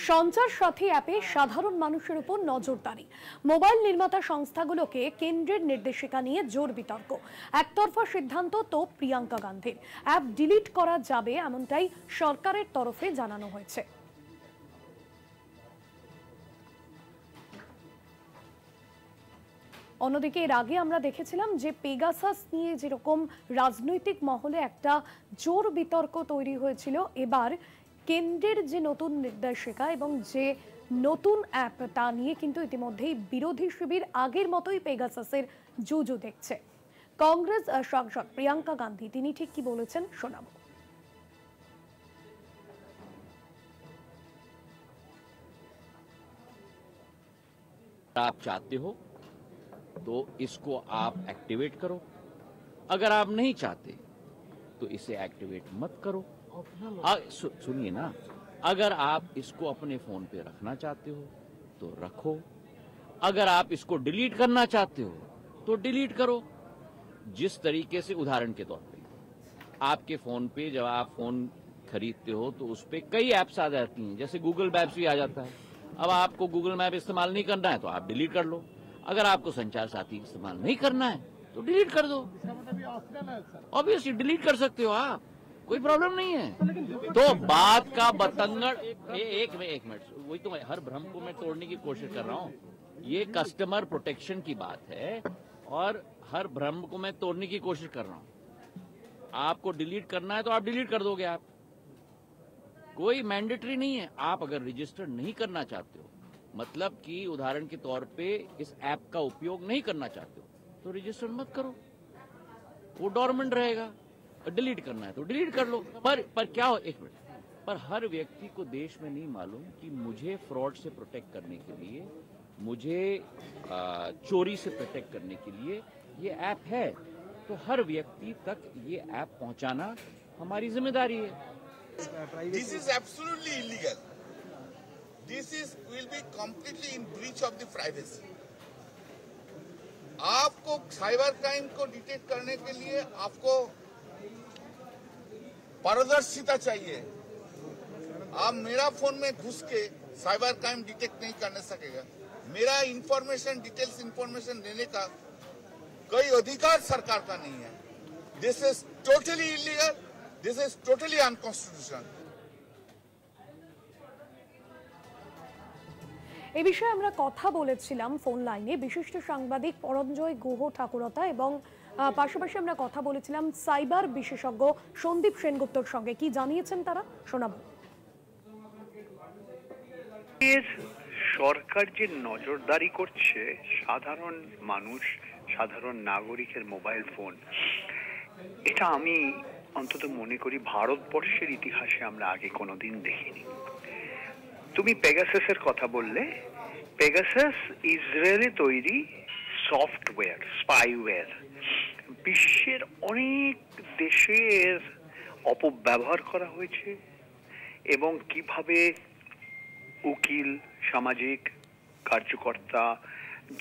সঞ্চার সাথী অ্যাপে সাধারণ মানুষের উপর নজরদারি, মোবাইল নির্মাতা সংস্থাগুলোকে কেন্দ্রের নির্দেশিকা নিয়ে জোর বিতর্ক। একতরফা সিদ্ধান্ত তো প্রিয়াঙ্কা গান্ধীর, অ্যাপ ডিলিট করা যাবে এমনটাই সরকারের তরফে জানানো হয়েছে। অন্যদিকে এর আগে আমরা দেখেছিলাম যে পেগাসাস নিয়ে যেরকম রাজনৈতিক মহলে একটা জোর বিতর্ক তৈরি হয়েছিল, এবার কেন্দ্রের যে নতুন নির্দেশিকা এবং যে নতুন অ্যাপ তা নিয়ে কিন্তু ইতিমধ্যেই বিরোধী শিবির আগের মতোই পেগাসাসের জুজু দেখছে। কংগ্রেস সাংসদ প্রিয়াঙ্কা গান্ধী তিনি ঠিক কি বলেছেন শোনাবো। आप चाहते हो तो इसको आप एक्टिवेट करो, अगर आप नहीं चाहते तो इसे एक्टिवेट मत करो। सुनिए ना, अगर आप इसको अपने फोन पे रखना चाहते हो तो रखो, अगर आप इसको डिलीट करना चाहते हो तो डिलीट करो। जिस तरीके से उदाहरण के तौर पे आपके फोन पे जब आप फोन खरीदते हो तो उस पे कई ऐप्स आ जाती हैं, जैसे गूगल मैप्स भी आ जाता है। अब आपको गूगल मैप इस्तेमाल नहीं करना है तो आप डिलीट कर लो, अगर आपको संचार साथी इस्तेमाल नहीं करना है तो डिलीट कर दो। ऑब्वियसली डिलीट कर सकते हो आप, कोई प्रॉब्लम नहीं है। तो बात का बतंगड़ एक मिनट, वही तो हर भ्रम को मैं तोड़ने की कोशिश कर रहा हूँ। ये कस्टमर प्रोटेक्शन की बात है और हर भ्रम को मैं तोड़ने की कोशिश कर रहा हूँ। आपको डिलीट करना है तो आप डिलीट कर दोगे, आप कोई मैंडेटरी नहीं है। आप अगर रजिस्टर नहीं करना चाहते हो, मतलब कि उदाहरण के तौर पे इस ऐप का उपयोग नहीं करना चाहते हो तो रजिस्टर मत करो, वो डोरमेंट रहेगा। डिलीट करना है तो डिलीट कर लो। पर क्या हो, एक मिनट, पर हर व्यक्ति को देश में नहीं मालूम कि मुझे फ्रॉड से प्रोटेक्ट करने के लिए, मुझे चोरी से प्रोटेक्ट करने के लिए ये ऐप है, तो हर व्यक्ति तक ये ऐप पहुंचाना हमारी जिम्मेदारी है। This is absolutely illegal. Will be completely in breach of the privacy. आपको साइबर क्राइम को डिटेक्ट करने के लिए आपको पारदर्शिता चाहिए। आप मेरा फोन में घुस के साइबर क्राइम डिटेक्ट नहीं करने सकेगा। मेरा डिटेल्स इंफॉर्मेशन देने का कोई अधिकार सरकार का नहीं है। This is totally illegal, this is totally unconstitutional. এই বিষয়ে আমরা কথা বলেছিলাম ফোন লাইনে বিশিষ্ট সাংবাদিক পরঞ্জয় গুহ ঠাকুরতা এবং পাশাপাশি আমরা কথা বলেছিলাম সাইবার বিশেষজ্ঞ সন্দীপ সেনগুপ্তর সঙ্গে। কি জানিয়েছেন তারা শোনাবো। সরকার যে নজরদারি করছে সাধারণ মানুষ, সাধারণ নাগরিকের মোবাইল ফোন, এটা আমি অন্তত মনে করি ভারতবর্ষের ইতিহাসে আমরা আগে কোনোদিন দেখিনি। তুমি পেগাসাসের কথা বললে, পেগাসাস ইসরায়েলে তৈরি সফটওয়্যার, স্পাইওয়্যার। বিশ্বের অনেক দেশের অপব্যবহার করা হয়েছে এবং কিভাবে উকিল, সামাজিক কার্যকর্তা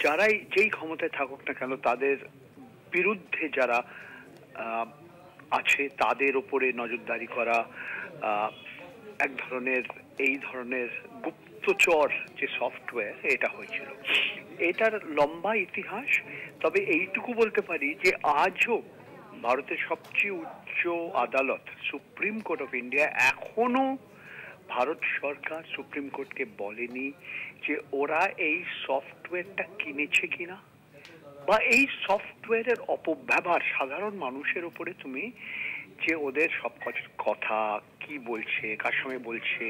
যারাই যেই ক্ষমতায় থাকুক না কেন তাদের বিরুদ্ধে যারা আছে তাদের উপরে নজরদারি করা, এক ধরনের এই ধরনের গুপ্তচর যে সফটওয়্যার এটা হয়েছিল। এটার লম্বা ইতিহাস। তবে এইটুকু বলতে পারি যে আজও ভারতের সবচেয়ে উচ্চ আদালত সুপ্রিম কোর্ট অফ ইন্ডিয়া এখনো ভারত সরকার সুপ্রিম কোর্টকে বলেনি যে ওরা এই সফটওয়্যারটা কিনেছে কিনা বা এই সফটওয়্যারের অপব্যবহার সাধারণ মানুষের উপরে তুমি যে ওদের সব কথা কি বলছে, কার সঙ্গে বলছে,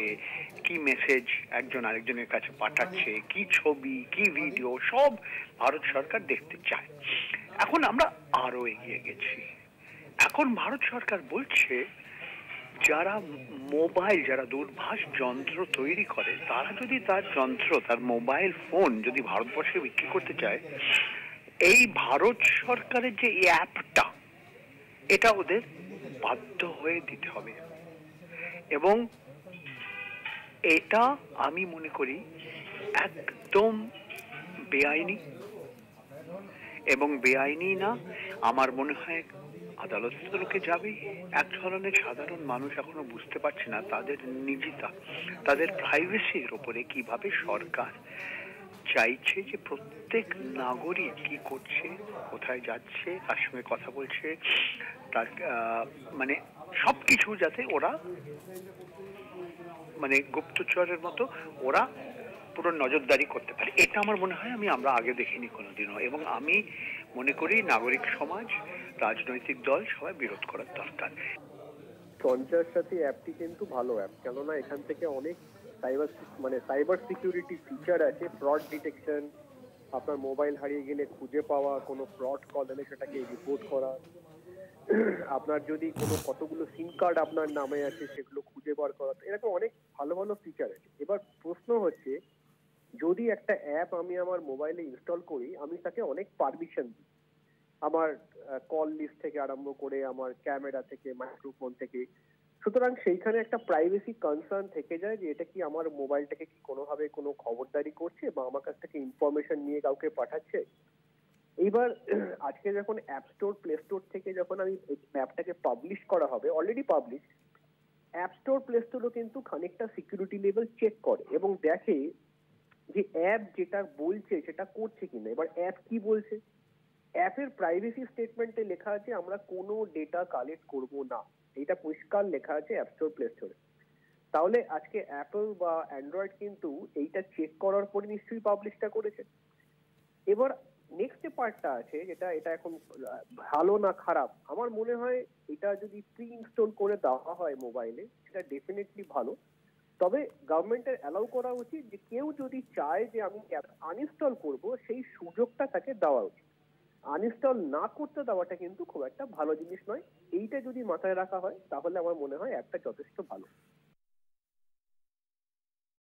কি মেসেজ একজন আরেকজনের কাছে পাঠাচ্ছে, কি ছবি, কি ভিডিও, সব ভারত সরকার দেখতে চায়। এখন আমরা আরো এগিয়ে গেছি। এখন ভারত সরকার বলছে যারা মোবাইল, যারা দূরভাষ যন্ত্র তৈরি করে তারা যদি তার যন্ত্র, তার মোবাইল ফোন যদি ভারতবর্ষে বিক্রি করতে চায়, এই ভারত সরকারের যে অ্যাপটা এটা ওদের বাধ্য হয়ে দিতে হবে। এবং এটা আমি মনে করি একদম বেআইনি, এবং বেআইনি না, আমার মনে হয় আদালতে তো লোকে যাবেই। এক ধরনের সাধারণ মানুষ এখনো বুঝতে পারছে না তাদের নিজিতা, তাদের প্রাইভেসির ওপরে কিভাবে সরকার চাইছে যে প্রত্যেক নাগরিক কি করছে, কোথায় যাচ্ছে, কার সঙ্গে কথা বলছে, তার মানে সবকিছু যাতে ওরা মানে গুপ্তচরের মতো ওরা পুরো নজরদারি করতে পারে। এটা আমার মনে হয় আমরা আগে দেখিনি কোনোদিনও, এবং আমি মনে করি নাগরিক সমাজ, রাজনৈতিক দল সবাই বিরোধ করার দরকার। সঞ্চয়ের সাথে অ্যাপটি কিন্তু ভালো অ্যাপ, কেননা এখান থেকে অনেক সাইবার সিকিউরিটি ফিচার আছে, ফ্রড ডিটেকশন, আপনার মোবাইল হারিয়ে গেলে খুঁজে পাওয়া, কোনো ফ্রড কল এলে সেটাকে রিপোর্ট করা, আপনার যদি কতগুলো সিম কার্ড আপনার নামে আছে সেগুলো খুঁজে বার করা, এরকম অনেক ভালো ভালো ফিচার আছে। এবার প্রশ্ন হচ্ছে, যদি একটা অ্যাপ আমি আমার মোবাইলে ইনস্টল করি, আমি তাকে অনেক পারমিশন দিই, আমার কল লিস্ট থেকে আরম্ভ করে আমার ক্যামেরা থেকে, মাইক্রোফোন থেকে, সুতরাং সেইখানে একটা প্রাইভেসি কনসার্ন থেকে যায় যে এটা কি আমার মোবাইলটাকে কি কোনোভাবে কোনো খবরদারি করছে বা আমার কাছ থেকে ইনফরমেশন নিয়ে কাউকে পাঠাচ্ছে। এইবার আজকে যখন অ্যাপ স্টোর, প্লে স্টোর থেকে যখন আমি অ্যাপটাকে পাবলিশ করা হবে, already publish, app store, play স্টোরও কিন্তু খানিকটা সিকিউরিটি লেভেল চেক করে এবং দেখে যে অ্যাপ যেটা বলছে সেটা করছে কিনা। এবার অ্যাপ কি বলছে, অ্যাপের প্রাইভেসি স্টেটমেন্টে লেখা আছে আমরা কোনো ডেটা কালেক্ট করব না, এটা পরিষ্কার লেখা আছে অ্যাপ স্টোর, প্লে স্টোরে। তাহলে আজকে অ্যাপল বা অ্যান্ড্রয়েড কিন্তু এইটা চেক করার পরে নিশ্চয়ই পাবলিশটা করেছে। এবার নেক্সট যে পার্টটা আছে, এটা এখন ভালো না খারাপ, আমার মনে হয় এটা যদি প্রি ইনস্টল করে দেওয়া হয় মোবাইলে, সেটা ডেফিনেটলি ভালো। তবে গভর্নমেন্টের অ্যালাউ করা উচিত যে কেউ যদি চায় যে আমি অ্যাপ আনইনস্টল করব, সেই সুযোগটা তাকে দেওয়া উচিত। আনইনস্টল না করতে দেওয়াটা কিন্তু খুব একটা ভালো জিনিস নয়। এইটা যদি মাথায় রাখা হয় তাহলে আমার মনে হয় অ্যাপটা যথেষ্ট ভালো।